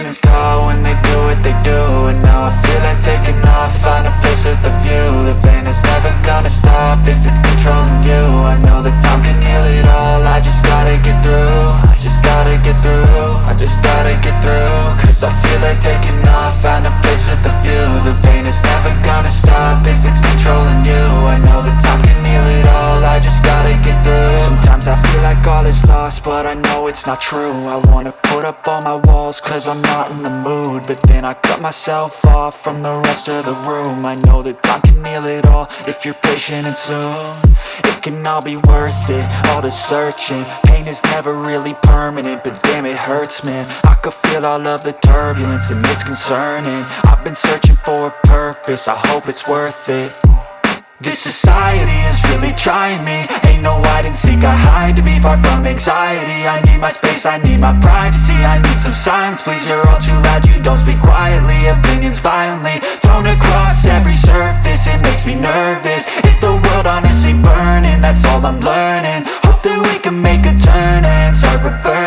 pain is gone when they do what they do. And now I feel like taking off, find a place with a view. The pain is never gonna stop if it's controlling you. I know that time can heal it all, I just gotta get through. I just gotta get through, I just gotta get through. Cause I feel like taking off, find a place with a view. The pain is never gonna stop if it's controlling you. I know that time can heal it all, I just gotta get through. Sometimes I feel like all is lost, but I know it's not true. I wanna put up all my walls cause I'm not in the mood, but then I cut myself off from the rest of the room. I know that time can heal it all if you're patient and soon. It can all be worth it, all the searching. Pain is never really permanent, but damn it hurts, man. I could feel all of the turbulence and it's concerning. I've been searching for a purpose, I hope it's worth it. This society is really trying me. Ain't no hide and seek, I hide to be far from anxiety. I need my space, I need my privacy. I need some silence, please, you're all too loud. You don't speak quietly, opinions violently thrown across every surface. It makes me nervous, is the world honestly burning? That's all I'm learning.